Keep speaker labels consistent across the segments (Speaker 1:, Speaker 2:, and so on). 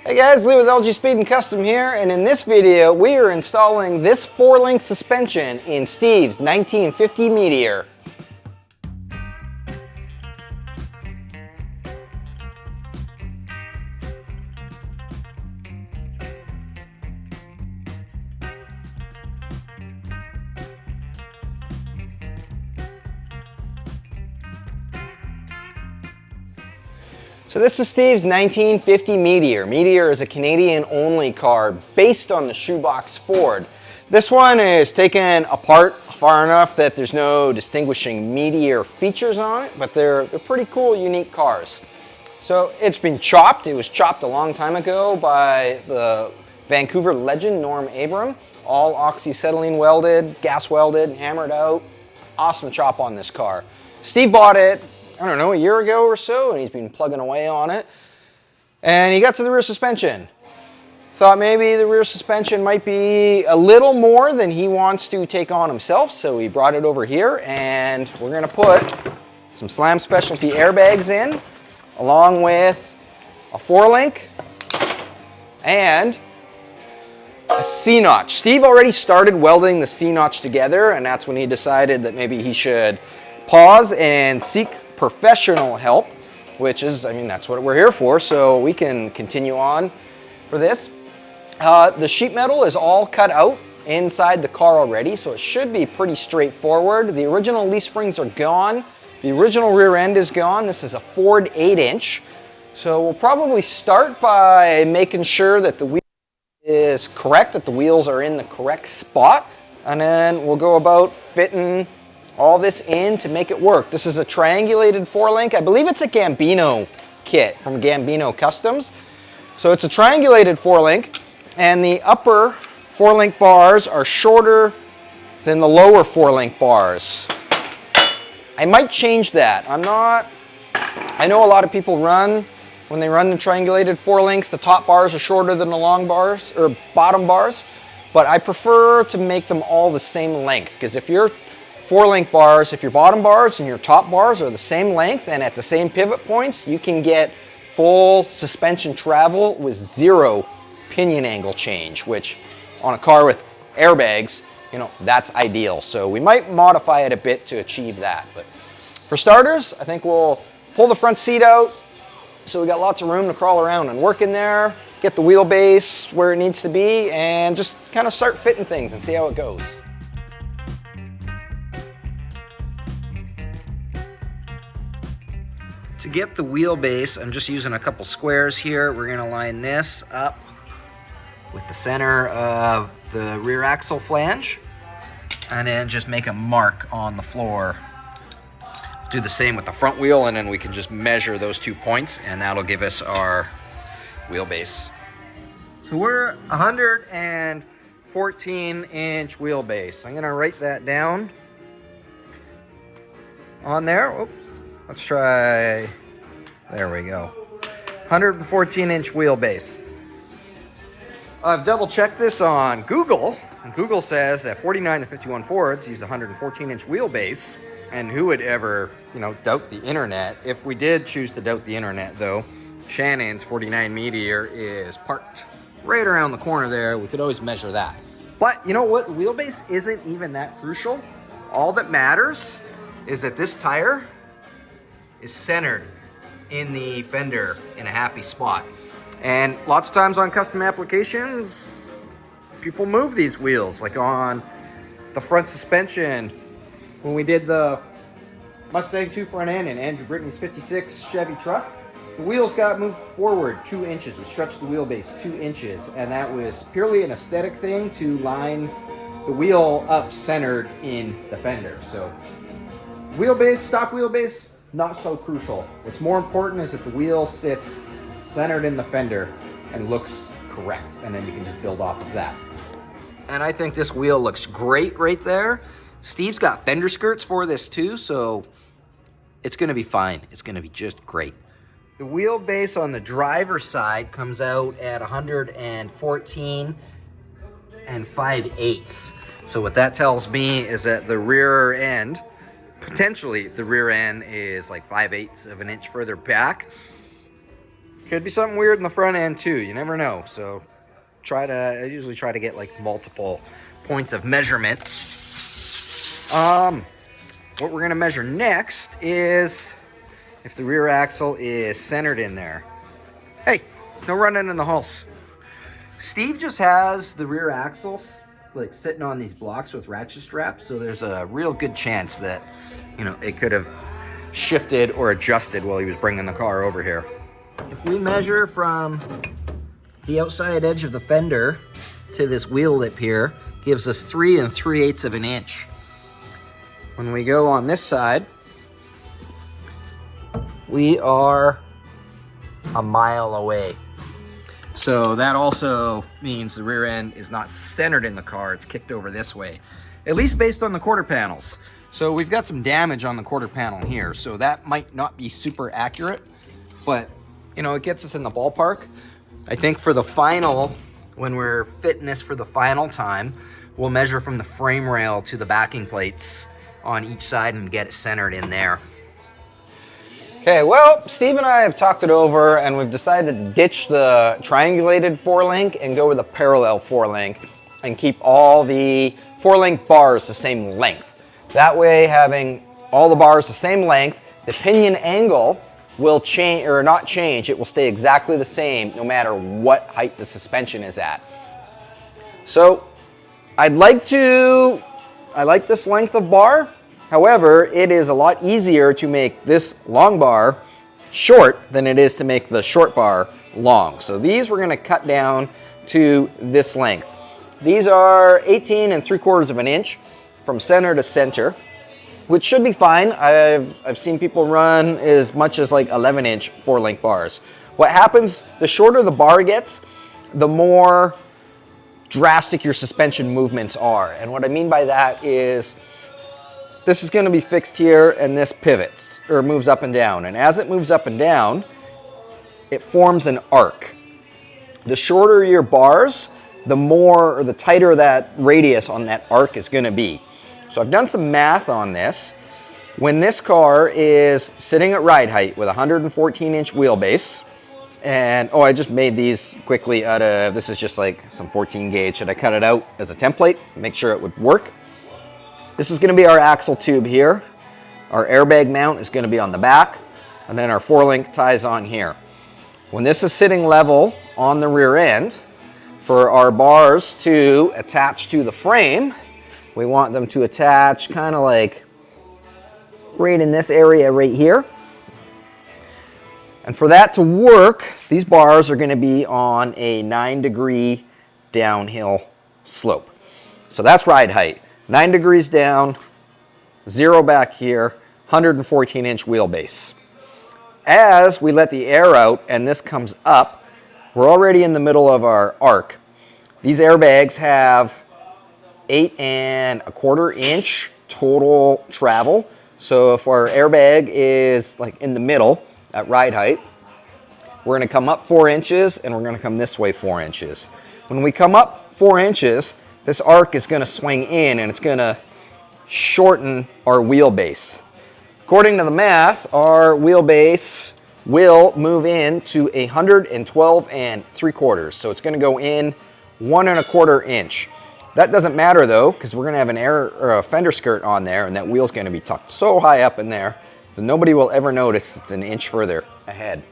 Speaker 1: Hey guys, Lee with LG Speed and Custom here, and in this video we are installing this 4-link suspension in Steve's 1950 Meteor. So this is Steve's 1950 Meteor. Meteor is a Canadian-only car based on the Shoebox Ford. This one is taken apart far enough that there's no distinguishing Meteor features on it, but they're pretty cool, unique cars. So it's been chopped. It was chopped a long time ago by the Vancouver legend Norm Abram. All oxyacetylene welded, gas welded, hammered out. Awesome chop on this car. Steve bought it, I don't know, a year ago or so, and he's been plugging away on it. And he got to the rear suspension. Thought maybe the rear suspension might be a little more than he wants to take on himself, so he brought it over here, and we're gonna put some Slam Specialty airbags in, along with a 4-link and a C-notch. Steve already started welding the C-notch together, and that's when he decided that maybe he should pause and seek professional help, which is, I mean, that's what we're here for, so we can continue on for this. The sheet metal is all cut out inside the car already, so it should be pretty straightforward. The original leaf springs are gone. The original rear end is gone. This is a Ford 8-inch. So we'll probably start by making sure that the wheel is correct, that the wheels are in the correct spot, and then we'll go about fitting all this in to make it work. This is a triangulated 4-link. I believe it's a Gambino kit from Gambino Customs. So it's a triangulated 4-link, and the upper 4-link bars are shorter than the lower 4-link bars. I might change that. I know a lot of people when they run the triangulated 4-links, the top bars are shorter than the long bars, or bottom bars, but I prefer to make them all the same length, because if your 4-link bars, if your bottom bars and your top bars are the same length and at the same pivot points, you can get full suspension travel with 0 pinion angle change, which on a car with airbags, you know, that's ideal. So we might modify it a bit to achieve that. But for starters, I think we'll pull the front seat out so we got lots of room to crawl around and work in there, get the wheelbase where it needs to be, and just kind of start fitting things and see how it goes. To get the wheelbase, I'm just using a couple squares here. We're gonna line this up with the center of the rear axle flange, and then just make a mark on the floor. Do the same with the front wheel, and then we can just measure those 2 points, and that'll give us our wheelbase. So we're 114-inch wheelbase. I'm gonna write that down on there. Oops. Let's try, there we go. 114-inch wheelbase. I've double checked this on Google, and Google says that 49 to 51 Fords use 114-inch wheelbase, and who would ever, you know, doubt the internet? If we did choose to doubt the internet though, Shannon's 49 Meteor is parked right around the corner there. We could always measure that. But you know what? Wheelbase isn't even that crucial. All that matters is that this tire is centered in the fender in a happy spot. And lots of times on custom applications, people move these wheels, like on the front suspension. When we did the Mustang 2 front end in Andrew Brittany's 56 Chevy truck, the wheels got moved forward 2 inches. We stretched the wheelbase 2 inches, and that was purely an aesthetic thing to line the wheel up centered in the fender. So wheelbase, stock wheelbase, not so crucial. What's more important is that the wheel sits centered in the fender and looks correct, and then you can just build off of that. And I think this wheel looks great right there. Steve's got fender skirts for this too, so it's gonna be fine. It's gonna be just great. The wheelbase on the driver's side comes out at 114 5/8. So what that tells me is that the rear end, potentially the rear end is like 5/8 of an inch further back. Could be something weird in the front end too. You never know. So I usually try to get like multiple points of measurement. What we're gonna measure next is if the rear axle is centered in there. Hey, no running in the halls. Steve just has the rear axles like sitting on these blocks with ratchet straps, so there's a real good chance that, you know, it could have shifted or adjusted while he was bringing the car over here. If we measure from the outside edge of the fender to this wheel lip here, gives us 3 3/8 of an inch. When we go on this side, we are a mile away. So that also means the rear end is not centered in the car, it's kicked over this way, at least based on the quarter panels. So we've got some damage on the quarter panel here, so that might not be super accurate, but you know, it gets us in the ballpark. I think for the final, when we're fitting this for the final time, we'll measure from the frame rail to the backing plates on each side and get it centered in there. Okay, well, Steve and I have talked it over and we've decided to ditch the triangulated 4-link and go with a parallel 4-link and keep all the 4-link bars the same length. That way, having all the bars the same length, the pinion angle will change or not change. It will stay exactly the same no matter what height the suspension is at. So I like this length of bar. However, it is a lot easier to make this long bar short than it is to make the short bar long. So these we're going to cut down to this length. These are 18 3/4 of an inch from center to center, which should be fine. I've seen people run as much as like 11-inch 4-link bars. What happens, the shorter the bar gets, the more drastic your suspension movements are. And what I mean by that is this is going to be fixed here and this pivots or moves up and down. And as it moves up and down, it forms an arc. The shorter your bars, the more or the tighter that radius on that arc is going to be. So I've done some math on this. When this car is sitting at ride height with a 114-inch wheelbase, and I just made these quickly out of, this is just like some 14 gauge that I cut it out as a template, make sure it would work. This is going to be our axle tube here. Our airbag mount is going to be on the back, and then our 4-link ties on here. When this is sitting level on the rear end, for our bars to attach to the frame, we want them to attach kind of like right in this area right here. And for that to work, these bars are going to be on a 9-degree downhill slope. So that's ride height. 9 degrees down, 0 back here, 114-inch wheelbase. As we let the air out and this comes up, we're already in the middle of our arc. These airbags have 8 1/4 inch total travel. So if our airbag is like in the middle at ride height, we're going to come up 4 inches and we're going to come this way 4 inches. When we come up 4 inches, this arc is going to swing in and it's going to shorten our wheelbase. According to the math, our wheelbase will move in to 112 3/4. So it's going to go in 1 1/4 inch. That doesn't matter though, because we're going to have an air or a fender skirt on there and that wheel's going to be tucked so high up in there that nobody will ever notice it's an inch further ahead.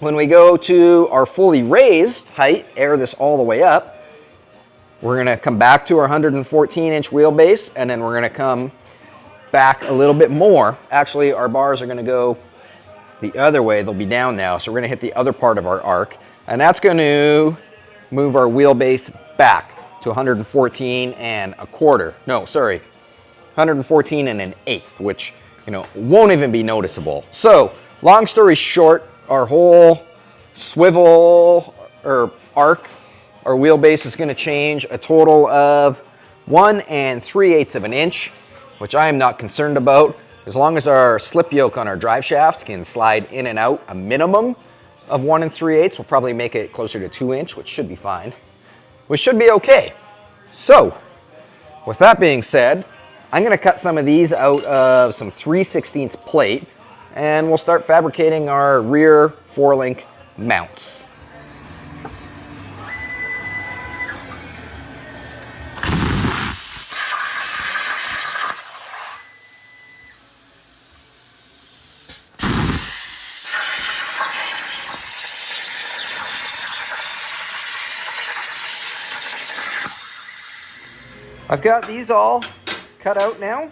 Speaker 1: When we go to our fully raised height, air this all the way up, we're going to come back to our 114-inch wheelbase, and then we're going to come back a little bit more. Actually, our bars are going to go the other way. They'll be down now, so we're going to hit the other part of our arc, and that's going to move our wheelbase back to 114 1/4. No, sorry, 114 1/8, which, you know, won't even be noticeable. So, long story short, our whole swivel or arc, our wheelbase is going to change a total of 1 3/8 of an inch, which I am not concerned about. As long as our slip yoke on our drive shaft can slide in and out a minimum of 1 3/8, we'll probably make it closer to 2 inch, which should be fine. We should be okay. So, with that being said, I'm going to cut some of these out of some 3/16 plate, and we'll start fabricating our rear 4-link mounts. I've got these all cut out now,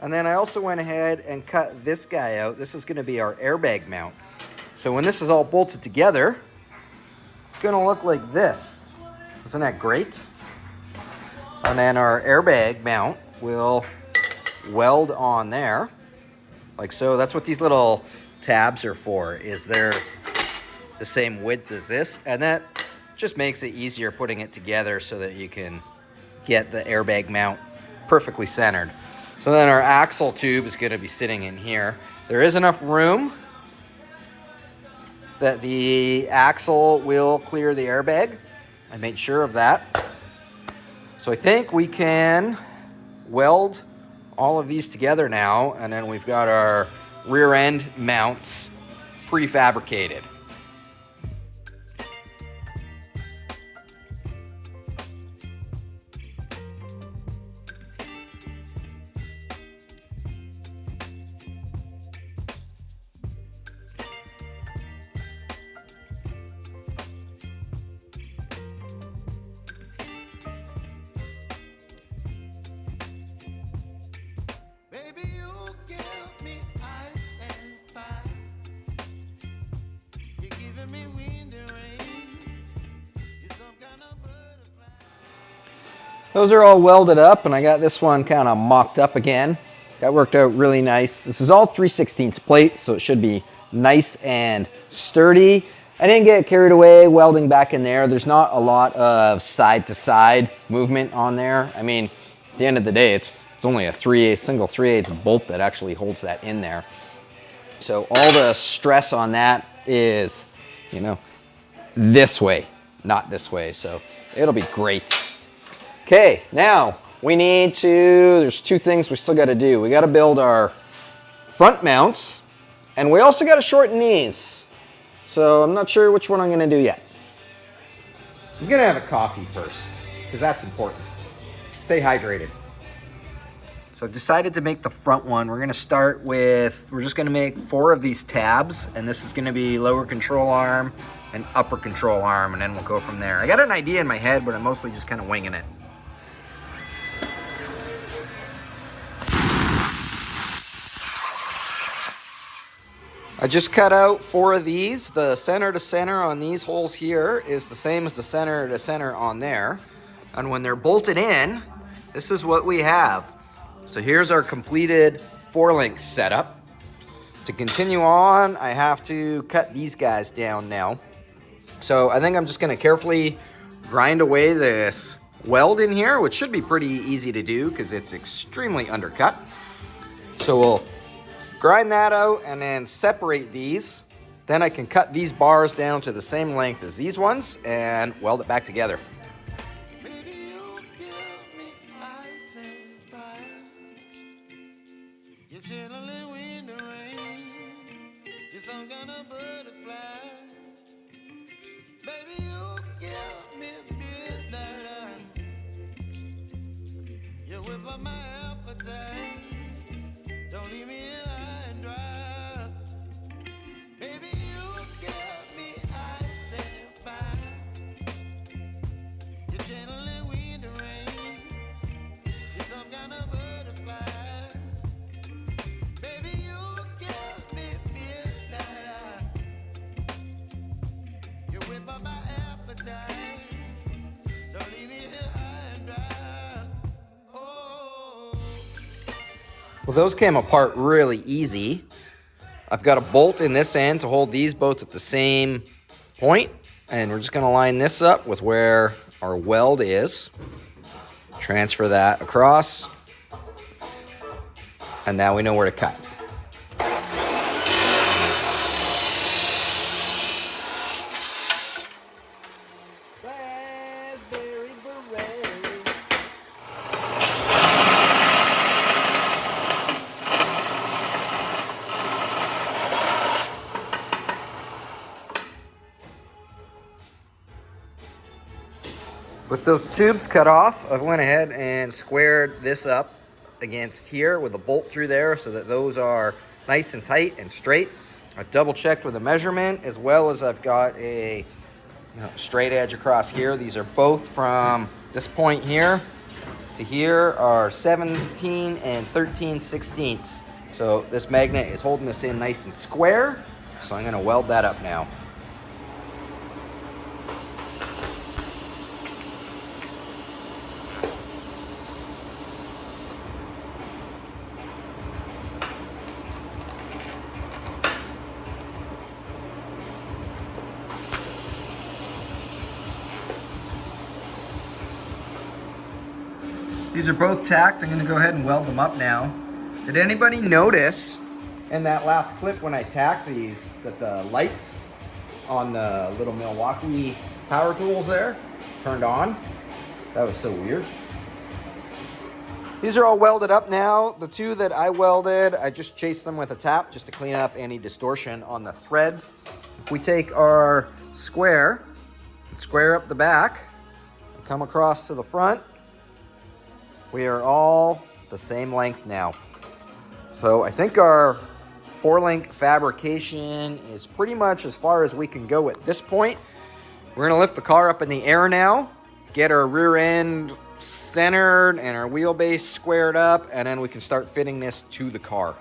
Speaker 1: and then I also went ahead and cut this guy out. This is going to be our airbag mount. So when this is all bolted together, it's going to look like this. Isn't that great? And then our airbag mount will weld on there, like so. That's what these little tabs are for, is they're the same width as this, and that just makes it easier putting it together so that you can get the airbag mount perfectly centered. So then our axle tube is going to be sitting in here. There is enough room that the axle will clear the airbag. I made sure of that. So I think we can weld all of these together now, and then we've got our rear end mounts prefabricated. Those are all welded up, and I got this one kind of mocked up again. That worked out really nice. This is all 3/16 plate, so it should be nice and sturdy. I didn't get carried away welding back in there. There's not a lot of side-to-side movement on there. I mean, at the end of the day, it's only a single 3/8 bolt that actually holds that in there. So all the stress on that is, you know, this way, not this way. So it'll be great. Okay, now we need to, there's two things we still got to do. We got to build our front mounts, and we also got to shorten these. So I'm not sure which one I'm going to do yet. I'm going to have a coffee first, because that's important. Stay hydrated. So I've decided to make the front one. We're going to start with, we're just going to make 4 of these tabs, and this is going to be lower control arm and upper control arm, and then we'll go from there. I got an idea in my head, but I'm mostly just kind of winging it. I just cut out 4 of these. The center to center on these holes here is the same as the center to center on there. And when they're bolted in, this is what we have. So here's our completed 4-link setup. To continue on, I have to cut these guys down now. So I think I'm just gonna carefully grind away this weld in here, which should be pretty easy to do because it's extremely undercut. So we'll grind that out and then separate these. Then I can cut these bars down to the same length as these ones and weld it back together.
Speaker 2: Don't leave me high and dry. Baby, you give me ice and fire. You're gentle and wind and rain. You're some kind of butterfly. Baby, you give me midnight. You whip up my appetite. Don't leave me here high and dry. Oh.
Speaker 1: Well, those came apart really easy. I've got a bolt in this end to hold these both at the same point, and we're just gonna line this up with where our weld is. Transfer that across, and now we know where to cut. With those tubes cut off, I went ahead and squared this up against here with a bolt through there so that those are nice and tight and straight. I've double checked with a measurement, as well as I've got a straight edge across here. These are both from this point here to here are 17 and 13/16. So this magnet is holding this in nice and square. So I'm gonna weld that up now. These are both tacked. I'm gonna go ahead and weld them up now. Did anybody notice in that last clip when I tacked these that the lights on the little Milwaukee power tools there turned on? That was so weird. These are all welded up now. The two that I welded, I just chased them with a tap just to clean up any distortion on the threads. If we take our square and square up the back and come across to the front, we are all the same length now. So I think our 4-link fabrication is pretty much as far as we can go at this point. We're gonna lift the car up in the air now, get our rear end centered and our wheelbase squared up, and then we can start fitting this to the car.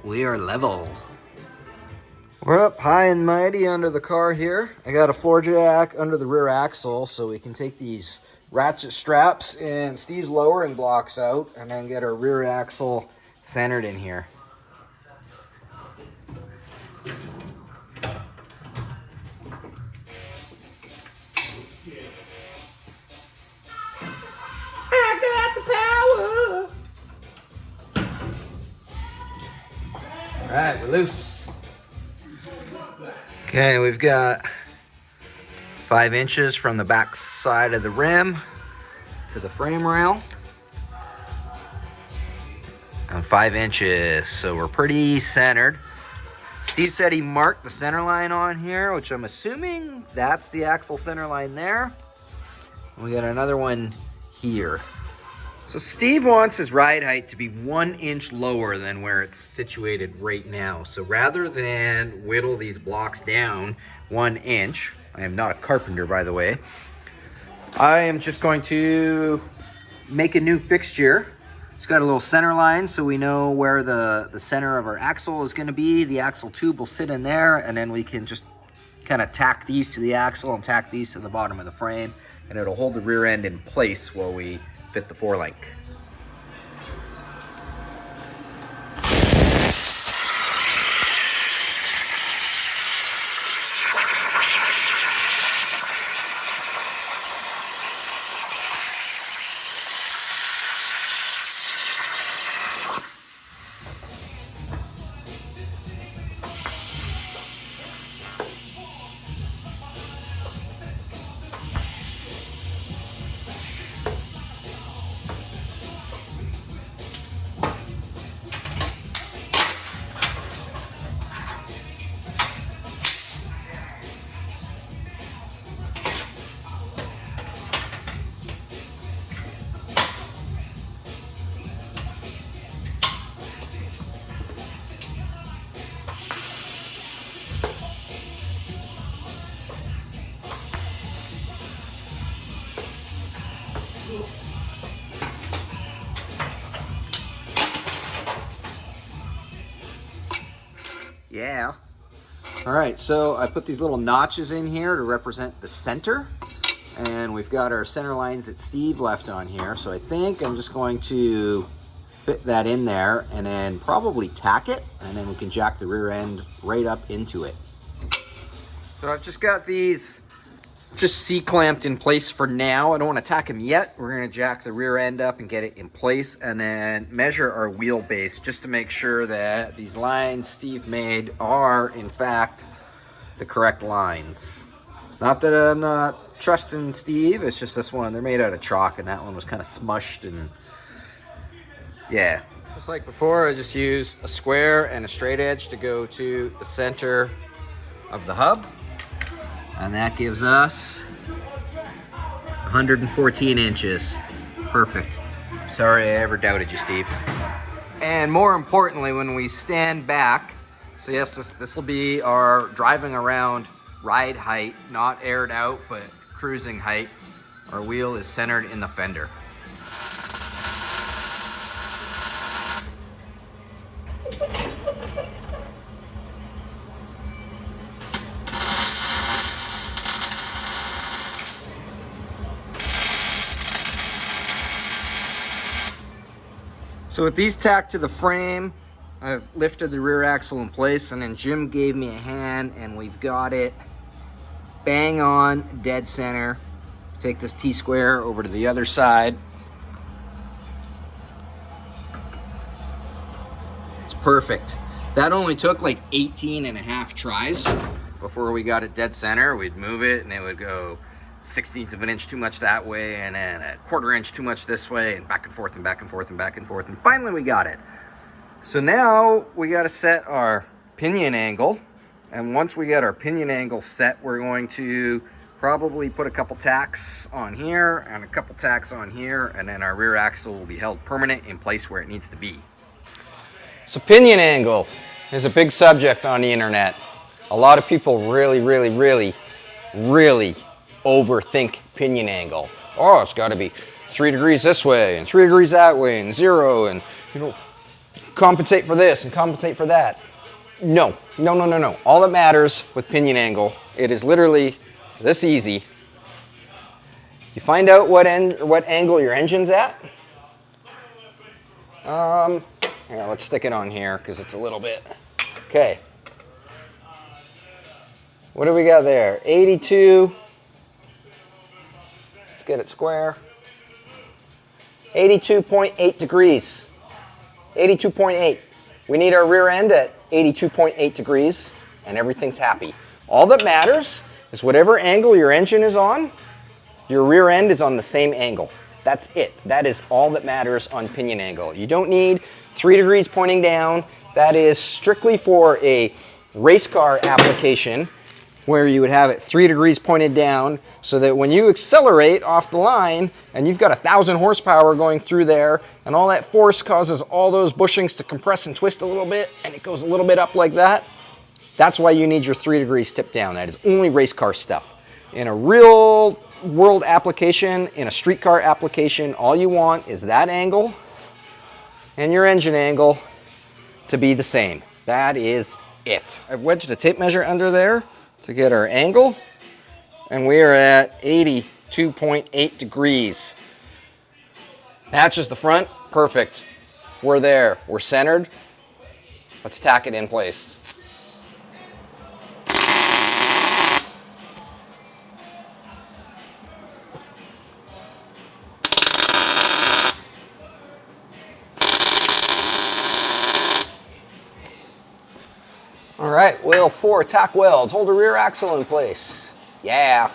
Speaker 1: We are level. We're up high and mighty under the car here. I got a floor jack under the rear axle so we can take these ratchet straps and Steve's lowering blocks out and then get our rear axle centered in here. I got the power. All right, we're loose. Okay, we've got 5 inches from the back side of the rim to the frame rail. And 5 inches, so we're pretty centered. Steve said he marked the center line on here, which I'm assuming that's the axle center line there. We got another one here. So Steve wants his ride height to be 1 inch lower than where it's situated right now. So rather than whittle these blocks down 1 inch, I am not a carpenter, by the way, I am just going to make a new fixture. It's got a little center line so we know where the center of our axle is going to be. The axle tube will sit in there, and then we can just kind of tack these to the axle and tack these to the bottom of the frame, and it'll hold the rear end in place while we fit the 4-link. Yeah. All right, so I put these little notches in here to represent the center, and we've got our center lines that Steve left on here. So I think I'm just going to fit that in there and then probably tack it, and then we can jack the rear end right up into it. So I've just got these just C-clamped in place for now. I don't want to tack them yet. We're going to jack the rear end up and get it in place, and then measure our wheelbase just to make sure that these lines Steve made are in fact the correct lines. Not that I'm not trusting Steve, it's just this one, they're made out of chalk, and that one was kind of smushed and Yeah. Just like before, I just used a square and a straight edge to go to the center of the hub. And that gives us 114 inches. Perfect. Sorry I ever doubted you, Steve. And more importantly, when we stand back, so yes, this will be our driving around ride height, not aired out, but cruising height. Our wheel is centered in the fender. So with these tacked to the frame, I've lifted the rear axle in place, and then Jim gave me a hand, and we've got it bang on, dead center. Take this T-square over to the other side. It's perfect. That only took like 18 and a half tries before we got it dead center. We'd move it and it would go 1/16 of an inch too much that way, and then a 1/4 inch too much this way, and back and forth and back and forth and back and forth, and finally we got it. So now we got to set our pinion angle, and once we get our pinion angle set, we're going to probably put a couple tacks on here and a couple tacks on here, and then our rear axle will be held permanent in place where it needs to be. So pinion angle is a big subject on the internet. A lot of people really overthink pinion angle. Oh, it's got to be 3 degrees this way and 3 degrees that way and 0, and compensate for this and compensate for that. No. All that matters with pinion angle, it is literally this easy. You find out what angle your engine's at. Here, let's stick it on here because it's a little bit. Okay. What do we got there? 82. Let's get it square. 82.8 degrees. 82.8. We need our rear end at 82.8 degrees, and everything's happy. All that matters is whatever angle your engine is on, your rear end is on the same angle. That's it. That is all that matters on pinion angle. You don't need 3 degrees pointing down. That is strictly for a race car application where you would have it 3 degrees pointed down, so that when you accelerate off the line and you've got 1,000 horsepower going through there, and all that force causes all those bushings to compress and twist a little bit, and it goes a little bit up like that. That's why you need your 3 degrees tipped down. That is only race car stuff. In a real world application, in a street car application, all you want is that angle and your engine angle to be the same. That is it. I've wedged a tape measure under there to get our angle, and we are at 82.8 degrees. Matches the front, perfect. We're there, we're centered. Let's tack it in place. All right, wheel 4, tack welds. Hold the rear axle in place. Yeah.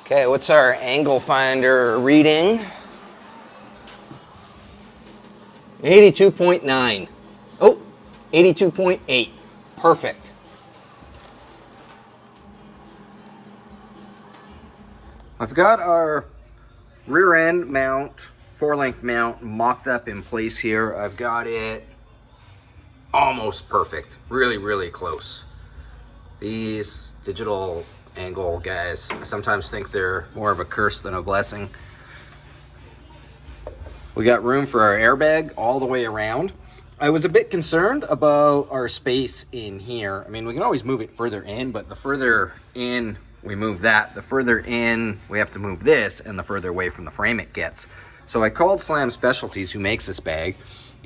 Speaker 1: Okay, what's our angle finder reading? 82.9. Oh, 82.8. Perfect. I've got our rear end mount, 4-link mount, mocked up in place here. I've got it almost perfect. Really close. These digital angle guys, I sometimes think they're more of a curse than a blessing. We got room for our airbag all the way around. I was a bit concerned about our space in here. I mean, we can always move it further in, but the further in we move that, the further in we have to move this, and the further away from the frame it gets. So I called Slam Specialties, who makes this bag,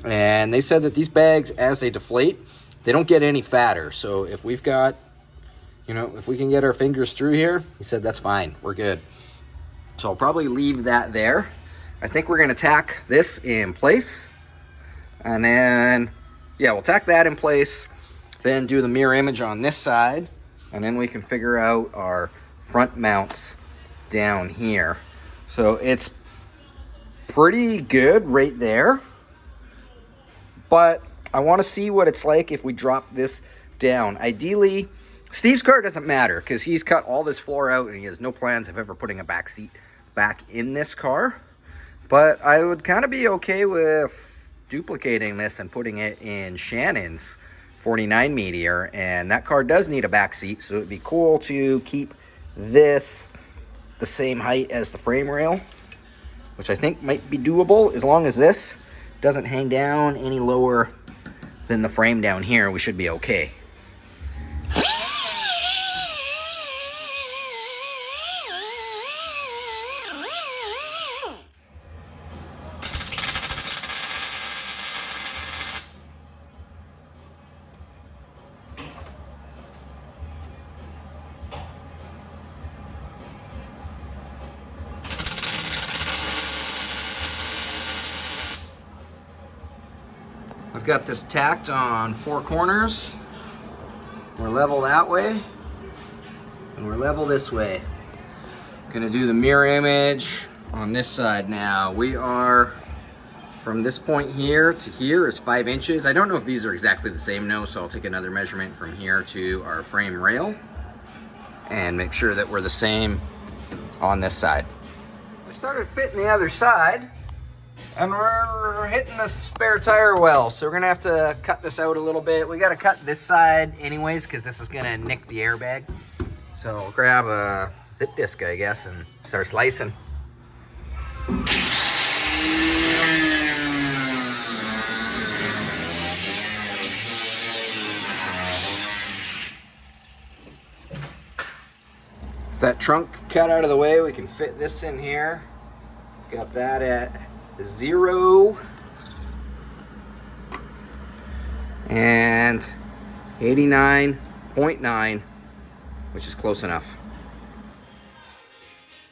Speaker 1: and they said that these bags, as they deflate, they don't get any fatter. So if we've got, if we can get our fingers through here, he said that's fine, we're good. So I'll probably leave that there. I think we're gonna tack this in place. And then, yeah, we'll tack that in place, then do the mirror image on this side, and then we can figure out our front mounts down here. So it's pretty good right there. But I want to see what it's like if we drop this down. Ideally, Steve's car doesn't matter because he's cut all this floor out and he has no plans of ever putting a back seat back in this car. But I would kind of be okay with duplicating this and putting it in Shannon's 49 Meteor. And that car does need a back seat, so it'd be cool to keep this the same height as the frame rail, which I think might be doable as long as this doesn't hang down any lower than the frame down here. We should be okay. I've got this tacked on 4 corners. We're level that way, and we're level this way. Gonna do the mirror image on this side now. We are, from this point here to here is 5 inches. I don't know if these are exactly the same now, so I'll take another measurement from here to our frame rail and make sure that we're the same on this side. We started fitting the other side, and we're hitting the spare tire well, so we're gonna have to cut this out a little bit. We gotta cut this side anyways, because this is gonna nick the airbag. So I'll grab a zip disc, I guess, and start slicing. With that trunk cut out of the way, we can fit this in here. We've got that at 0 and 89.9, which is close enough.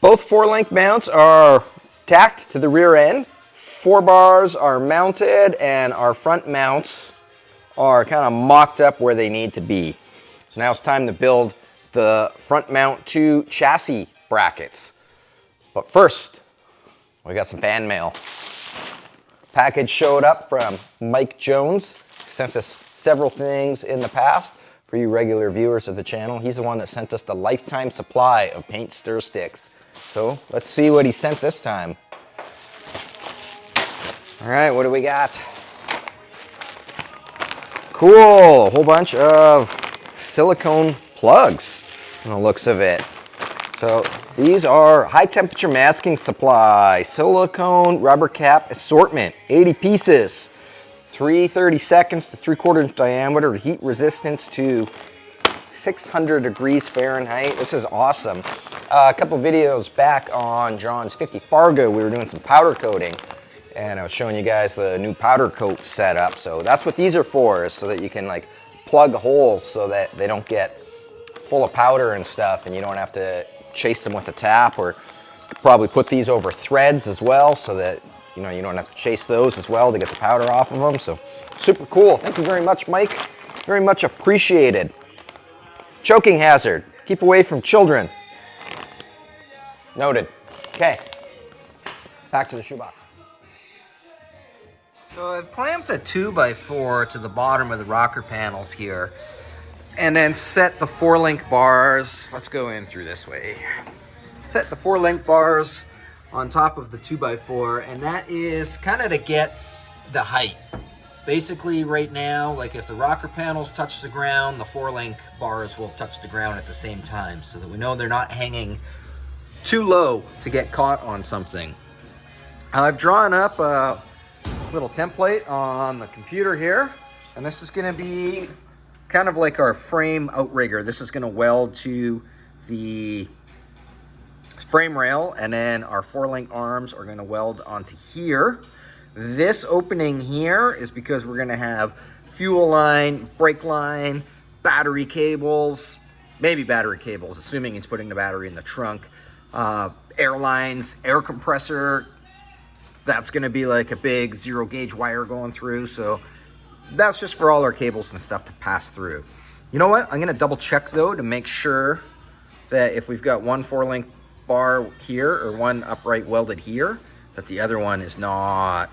Speaker 1: Both 4-link mounts are tacked to the rear end. 4 bars are mounted, and our front mounts are kind of mocked up where they need to be. So now it's time to build the front mount 2 chassis brackets. But first, we got some fan mail. Package showed up from Mike Jones. He sent us several things in the past. For you regular viewers of the channel, he's the one that sent us the lifetime supply of paint stir sticks. So let's see what he sent this time. All right, what do we got? Cool, a whole bunch of silicone plugs from the looks of it. So these are high temperature masking supply, silicone rubber cap assortment, 80 pieces, 330 seconds to 3/4 inch diameter, heat resistance to 600 degrees Fahrenheit. This is awesome. A couple videos back on John's 50 Fargo, we were doing some powder coating, and I was showing you guys the new powder coat setup. So that's what these are for, is so that you can like plug holes so that they don't get full of powder and stuff, and you don't have to chase them with a tap, or probably put these over threads as well so that you don't have to chase those as well to get the powder off of them. So super cool. Thank you very much, Mike. Very much appreciated. Choking hazard. Keep away from children. Noted. Okay. Back to the shoebox. So I've clamped a 2x4 to the bottom of the rocker panels here, and then set the 4-link bars. Let's go in through this way. Set the 4-link bars on top of the 2x4, and that is kind of to get the height. Basically right now, like if the rocker panels touch the ground, the 4-link bars will touch the ground at the same time, so that we know they're not hanging too low to get caught on something. I've drawn up a little template on the computer here, and this is gonna be kind of like our frame outrigger. This is gonna weld to the frame rail, and then our 4-link arms are gonna weld onto here. This opening here is because we're gonna have fuel line, brake line, battery cables, maybe battery cables, assuming he's putting the battery in the trunk, air lines, air compressor. That's gonna be like a big 0 gauge wire going through, so that's just for all our cables and stuff to pass through. You know what? I'm gonna double check though to make sure that if we've got one 4-link bar here or one upright welded here, that the other one is not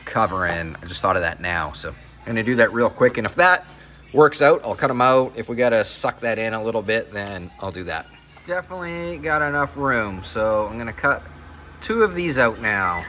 Speaker 1: covering. I just thought of that now. So I'm gonna do that real quick. And if that works out, I'll cut them out. If we gotta suck that in a little bit, then I'll do that. Definitely got enough room. So I'm gonna cut 2 of these out now.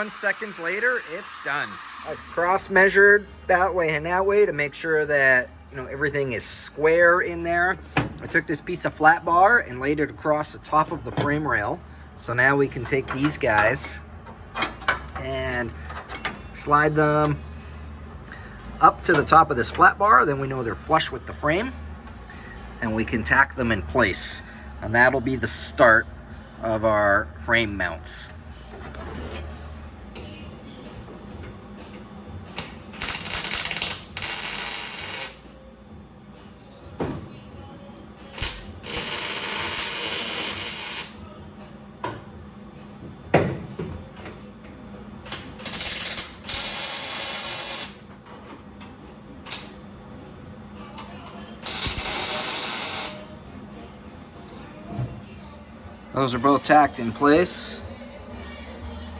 Speaker 1: Seconds later, it's done. I've cross-measured that way and that way to make sure that, you know, everything is square in there. I took this piece of flat bar and laid it across the top of the frame rail. So now we can take these guys and slide them up to the top of this flat bar. Then we know they're flush with the frame, and we can tack them in place. And that'll be the start of our frame mounts. Those are both tacked in place,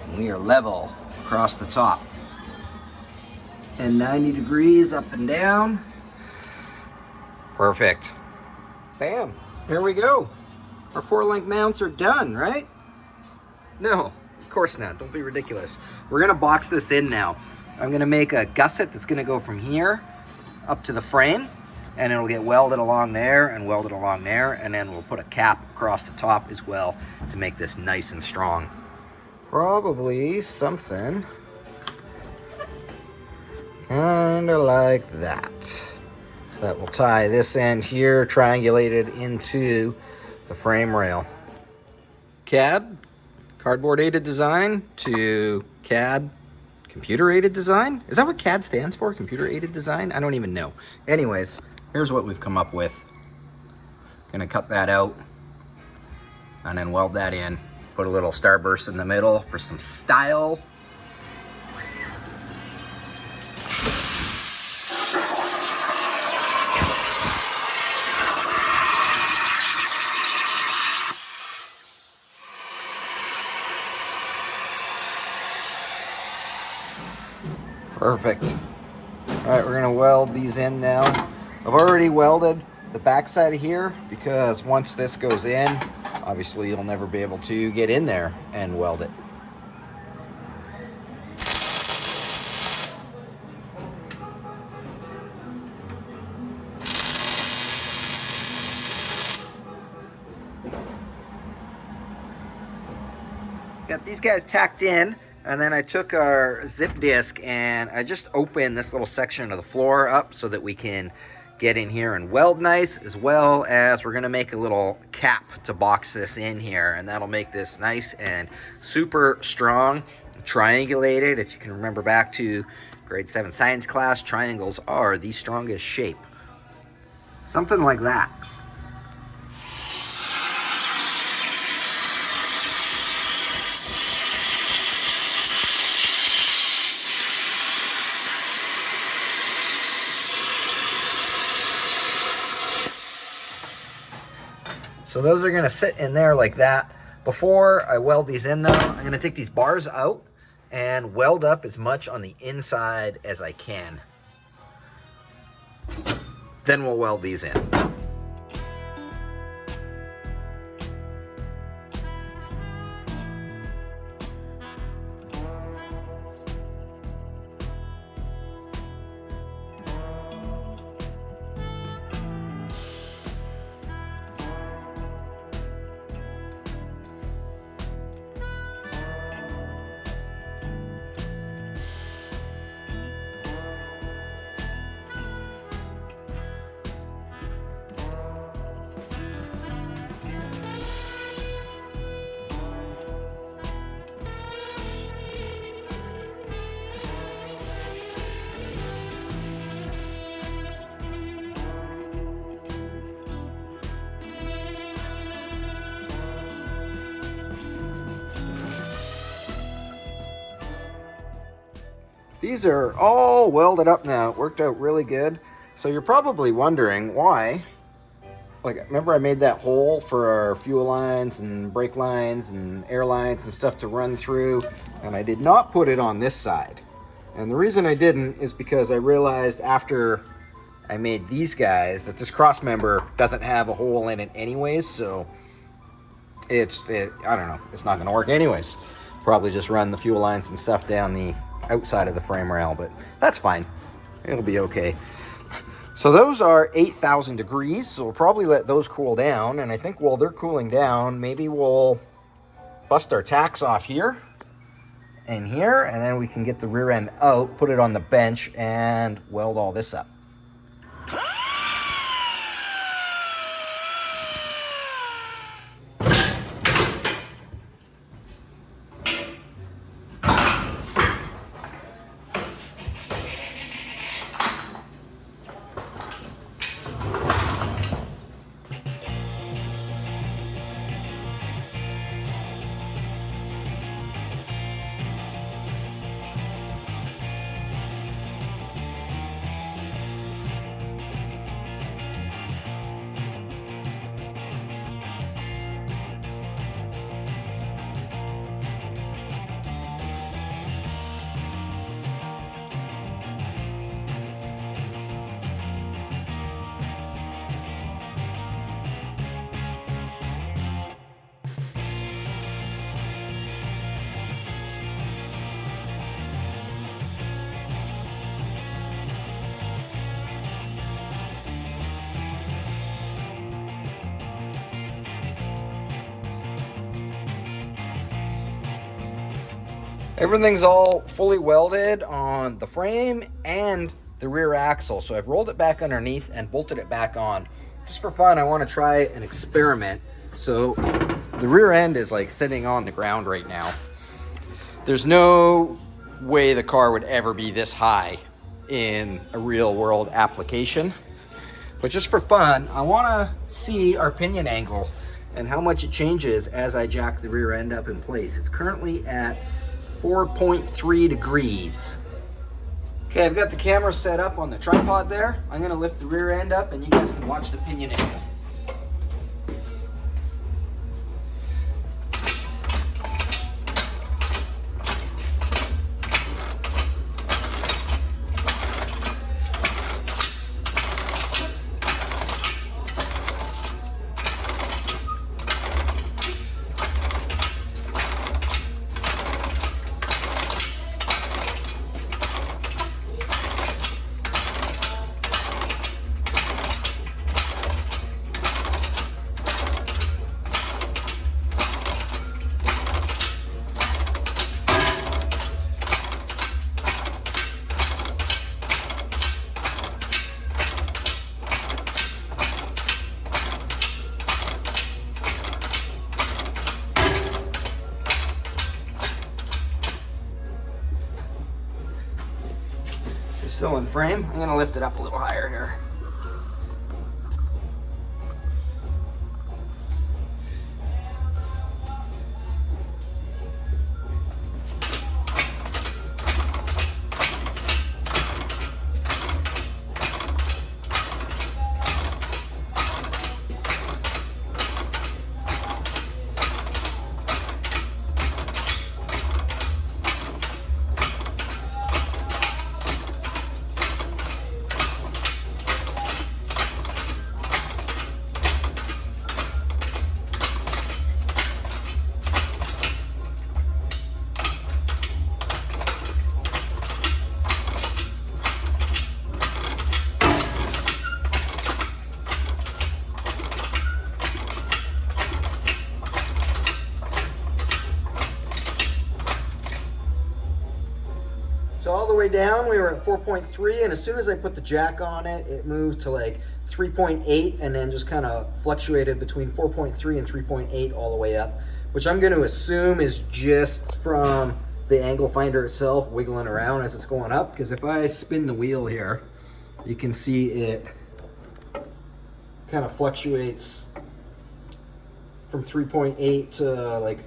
Speaker 1: and we are level across the top. And 90 degrees up and down. Perfect. Bam, here we go. Our 4-link mounts are done, right? No, of course not, don't be ridiculous. We're gonna box this in now. I'm gonna make a gusset that's gonna go from here up to the frame, and it'll get welded along there and welded along there, and then we'll put a cap across the top as well to make this nice and strong. Probably something kind of like that. That will tie this end here, triangulated into the frame rail. CAD, cardboard aided design, to CAD, computer aided design. Is that what CAD stands for? Computer aided design? I don't even know. Anyways, here's what we've come up with. Gonna cut that out and then weld that in. Put a little starburst in the middle for some style. Perfect. All right, we're gonna weld these in now. I've already welded the backside of here because once this goes in, obviously you'll never be able to get in there and weld it. Got these guys tacked in, and then I took our zip disc and I just opened this little section of the floor up so that we can get in here and weld nice, as well as we're gonna make a little cap to box this in here, and that'll make this nice and super strong, triangulated. If you can remember back to grade 7 science class, triangles are the strongest shape. Something like that. So those are gonna sit in there like that. Before I weld these in though, I'm gonna take these bars out and weld up as much on the inside as I can. Then we'll weld these in. these are all welded up now. It worked out really good. So you're probably wondering why. Like, remember I made that hole for our fuel lines and brake lines and air lines and stuff to run through, and I did not put it on this side. And the reason I didn't is because I realized after I made these guys that this cross member doesn't have a hole in it anyways, so I don't know, it's not gonna work anyways. Probably just run the fuel lines and stuff down the outside of the frame rail, but that's fine. It'll be okay. So those are 8,000 degrees, so we'll probably let those cool down. And I think while they're cooling down, maybe we'll bust our tacks off here and here, and then we can get the rear end out, put it on the bench, and weld all this up. Everything's all fully welded on the frame and the rear axle. So I've rolled it back underneath and bolted it back on. Just for fun, I want to try an experiment. So the rear end is like sitting on the ground right now. There's no way the car would ever be this high in a real world application. But just for fun, I want to see our pinion angle and how much it changes as I jack the rear end up in place. It's currently at 4.3 degrees. Okay, I've got the camera set up on the tripod there. I'm gonna lift the rear end up and you guys can watch the pinion angle. Still in frame. I'm gonna lift it up a little higher here. So all the way down, we were at 4.3, and as soon as I put the jack on it, it moved to like 3.8, and then just kind of fluctuated between 4.3 and 3.8 all the way up, which I'm going to assume is just from the angle finder itself wiggling around as it's going up, because if I spin the wheel here, you can see it kind of fluctuates from 3.8 to like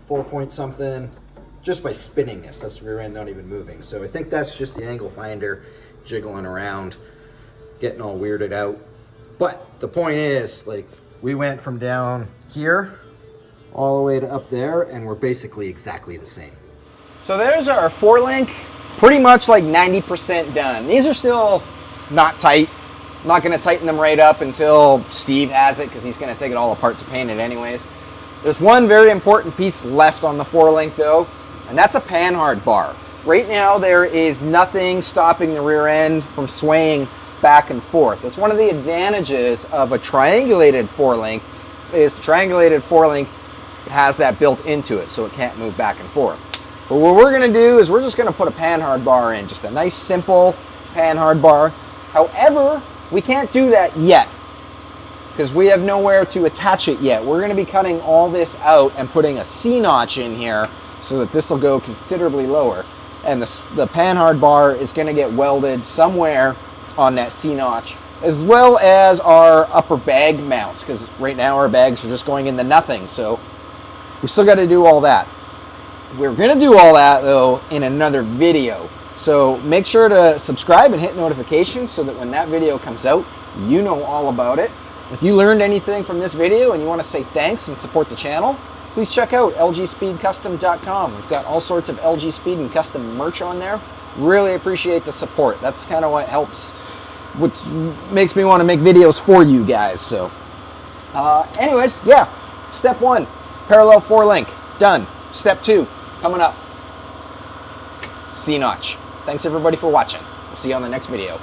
Speaker 1: 4 point something, just by spinning this. That's the rear end not even moving. So I think that's just the angle finder jiggling around, getting all weirded out. But the point is, like, we went from down here all the way to up there, and we're basically exactly the same. So there's our 4-link, pretty much like 90% done. These are still not tight. I'm not gonna tighten them right up until Steve has it, because he's gonna take it all apart to paint it anyways. There's one very important piece left on the 4-link though, and that's a panhard bar. Right now there is nothing stopping the rear end from swaying back and forth. That's one of the advantages of a triangulated 4-link, is the triangulated 4-link has that built into it, so it can't move back and forth. But what we're gonna do is we're just gonna put a panhard bar in, just a nice simple panhard bar. However, we can't do that yet because we have nowhere to attach it yet. We're gonna be cutting all this out and putting a C-notch in here so that this will go considerably lower. And the panhard bar is gonna get welded somewhere on that C-notch, as well as our upper bag mounts, because right now our bags are just going into nothing, so we still gotta do all that. We're gonna do all that though in another video. So make sure to subscribe and hit notifications so that when that video comes out, you know all about it. If you learned anything from this video and you want to say thanks and support the channel, please check out lgspeedcustom.com. We've got all sorts of LG Speed and Custom merch on there. Really appreciate the support. That's kind of what helps, what makes me want to make videos for you guys. So anyways, yeah, step 1, parallel 4-link, done. Step 2, coming up, C-notch. Thanks everybody for watching. We'll see you on the next video.